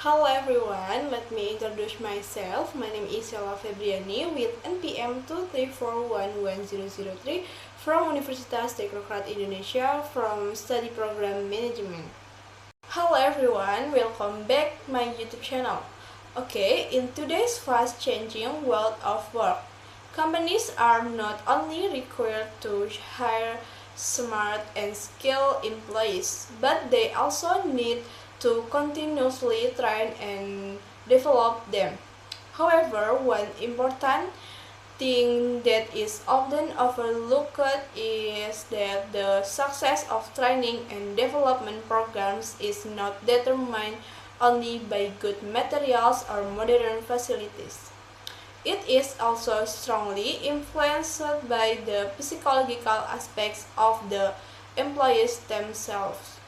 Hello everyone, let me introduce myself. My name is Yala Febriani with NPM 234111003 from Universitas Teknokrat Indonesia from Study Program Management. Hello everyone, welcome back my YouTube channel. Okay, in today's fast-changing world of work, companies are not only required to hire smart and skilled employees, but they also need to continuously train and develop them. However, one important thing that is often overlooked is that the success of training and development programs is not determined only by good materials or modern facilities. It is also strongly influenced by the psychological aspects of the employees themselves.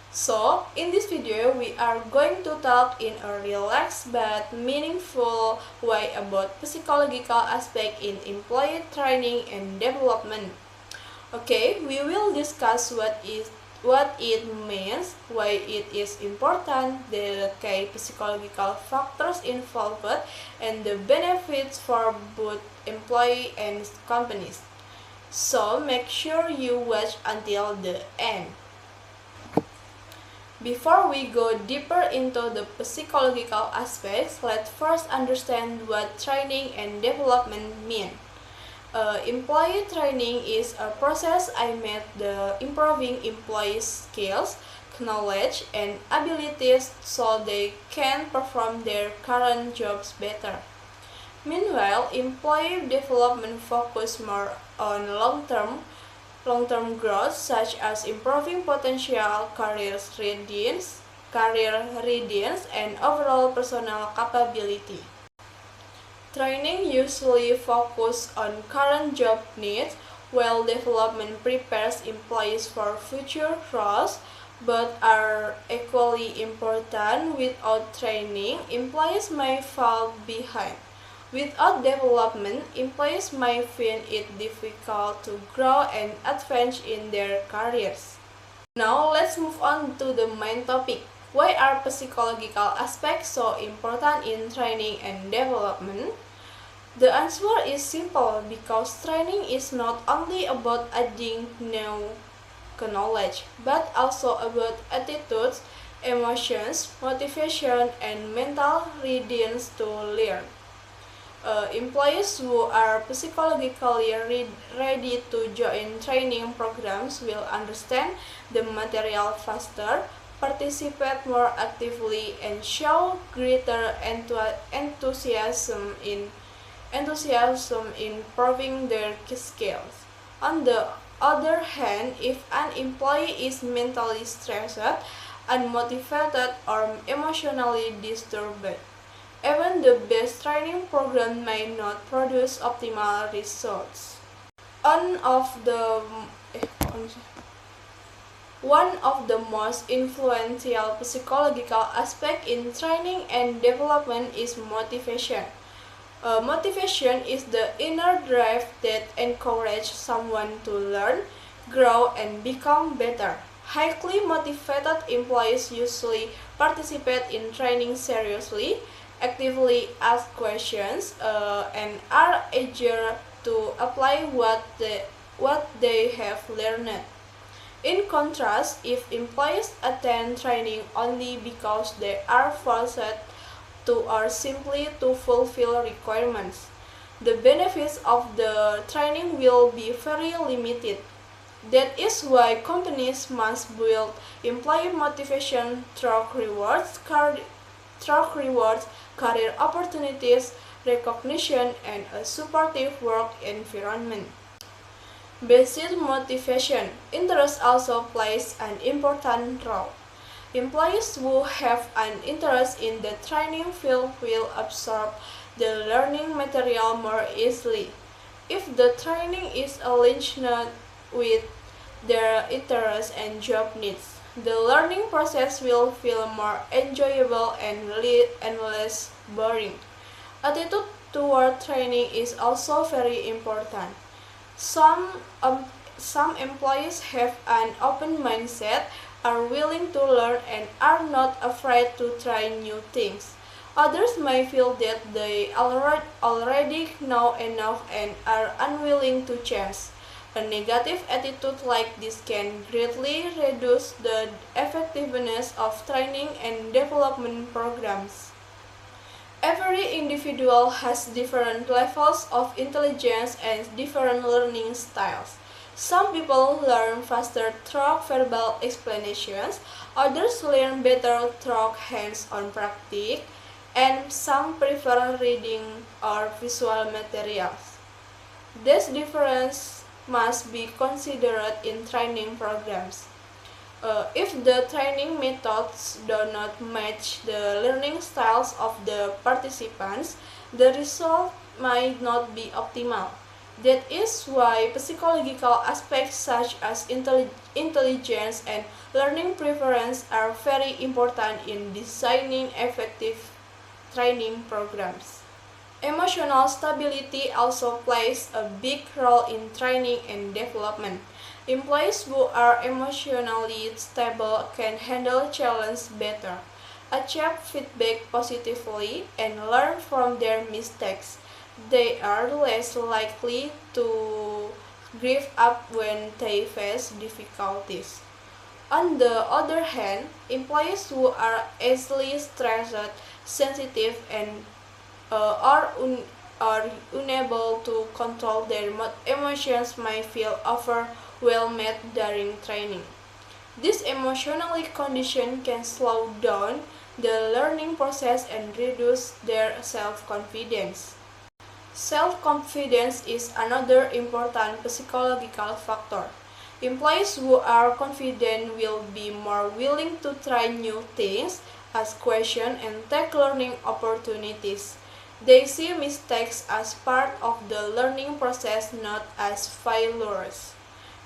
So, in this video, we are going to talk in a relaxed but meaningful way about psychological aspect in employee training and development. Okay, we will discuss what it means, why it is important, the key psychological factors involved, and the benefits for both employee and companies. So, make sure you watch until the end. Before we go deeper into the psychological aspects, let's first understand what training and development mean. Employee training is a process aimed at improving employees' skills, knowledge, and abilities so they can perform their current jobs better. Meanwhile, employee development focuses more on long-term growth, such as improving potential, career readiness, and overall personal capability. Training usually focuses on current job needs, while development prepares employees for future roles. Both are equally important. Without training, employees may fall behind. Without development, employees may find it difficult to grow and advance in their careers. Now, let's move on to the main topic. Why are psychological aspects so important in training and development? The answer is simple, because training is not only about adding new knowledge, but also about attitudes, emotions, motivation, and mental readiness to learn. Employees who are psychologically ready to join training programs will understand the material faster, participate more actively, and show greater enthusiasm in improving their skills. On the other hand, if an employee is mentally stressed, unmotivated, or emotionally disturbed, even the best training program may not produce optimal results. One of the most influential psychological aspects in training and development is motivation. Motivation is the inner drive that encourages someone to learn, grow, and become better. Highly motivated employees usually participate in training seriously, actively ask questions, and are eager to apply what they have learned. In contrast, if employees attend training only because they are forced to or simply to fulfill requirements, the benefits of the training will be very limited. That is why companies must build employee motivation through rewards, career opportunities, recognition, and a supportive work environment. Besides motivation, interest also plays an important role. Employees who have an interest in the training field will absorb the learning material more easily. If the training is aligned with their interests and job needs, the learning process will feel more enjoyable and less boring. Attitude toward training is also very important. Some employees have an open mindset, are willing to learn and are not afraid to try new things. Others may feel that they already know enough and are unwilling to change. A negative attitude like this can greatly reduce the effectiveness of training and development programs. Every individual has different levels of intelligence and different learning styles. Some people learn faster through verbal explanations, others learn better through hands-on practice, and some prefer reading or visual materials. This difference must be considered in training programs. If the training methods do not match the learning styles of the participants, the result might not be optimal. That is why psychological aspects such as intelligence and learning preference are very important in designing effective training programs. Emotional stability also plays a big role in training and development. Employees who are emotionally stable can handle challenges better, accept feedback positively, and learn from their mistakes. They are less likely to give up when they face difficulties. On the other hand, employees who are easily stressed, sensitive, and are unable to control their emotions may feel overwhelmed during training. This emotional condition can slow down the learning process and reduce their self-confidence. Self-confidence is another important psychological factor. Employees who are confident will be more willing to try new things, ask questions, and take learning opportunities. They see mistakes as part of the learning process, not as failures.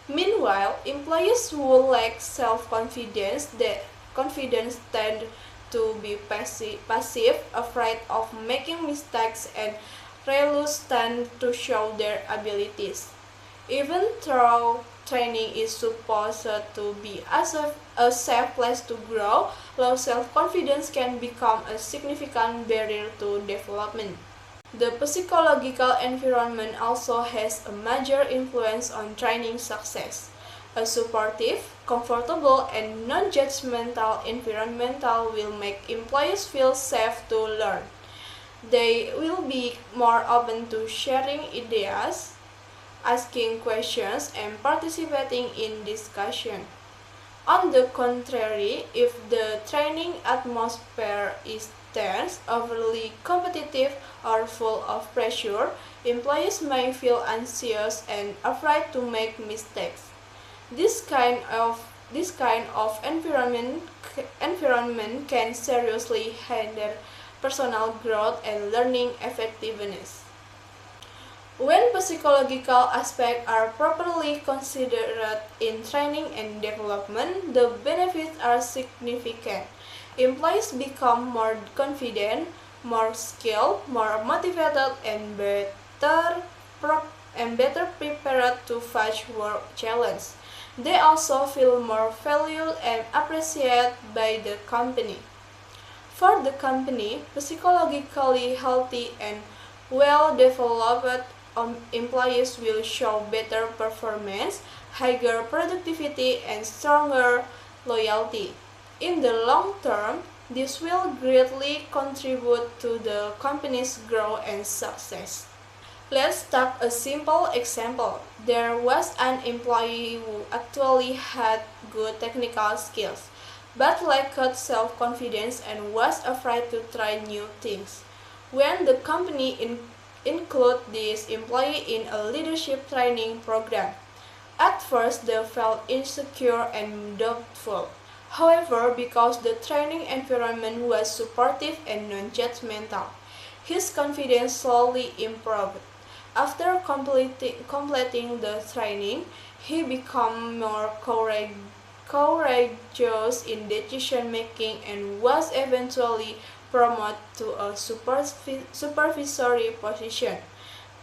Meanwhile, employees who lack self-confidence tend to be passive, afraid of making mistakes, and reluctant to show their abilities. Even though training is supposed to be a safe place to grow, low self-confidence can become a significant barrier to development. The psychological environment also has a major influence on training success. A supportive, comfortable, and non-judgmental environment will make employees feel safe to learn. They will be more open to sharing ideas, asking questions, and participating in discussion. On the contrary, if the training atmosphere is tense, overly competitive, or full of pressure, employees may feel anxious and afraid to make mistakes. This kind of environment can seriously hinder personal growth and learning effectiveness. When psychological aspects are properly considered in training and development, the benefits are significant. Employees become more confident, more skilled, more motivated, and better prepared to face work challenges. They also feel more valued and appreciated by the company. For the company, psychologically healthy and well-developed employees will show better performance, higher productivity, and stronger loyalty. In the long term, this will greatly contribute to the company's growth and success. Let's take a simple example. There was an employee who actually had good technical skills, but lacked self-confidence and was afraid to try new things. When the company included this employee in a leadership training program, at first they felt insecure and doubtful. However, because the training environment was supportive and non-judgmental, his confidence slowly improved. After completing the training, he became more courageous in decision making and was eventually promoted to a supervisory position.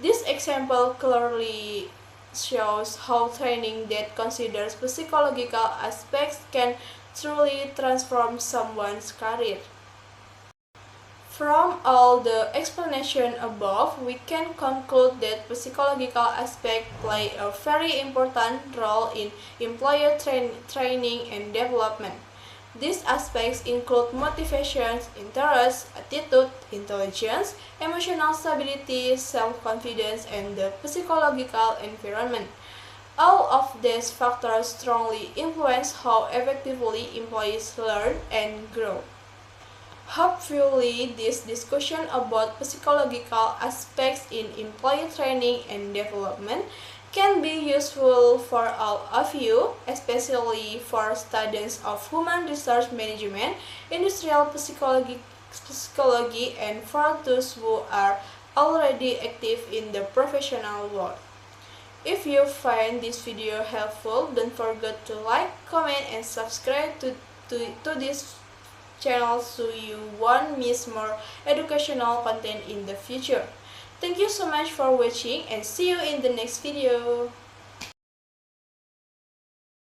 This example clearly shows how training that considers psychological aspects can truly transform someone's career. From all the explanation above, we can conclude that psychological aspects play a very important role in employer training and development. These aspects include motivation, interest, attitude, intelligence, emotional stability, self-confidence, and the psychological environment. All of these factors strongly influence how effectively employees learn and grow. Hopefully, this discussion about psychological aspects in employee training and development can be useful for all of you, especially for students of human resource management, industrial psychology, and for those who are already active in the professional world. If you find this video helpful, don't forget to like, comment, and subscribe to this channel so you won't miss more educational content in the future. Thank you so much for watching and see you in the next video.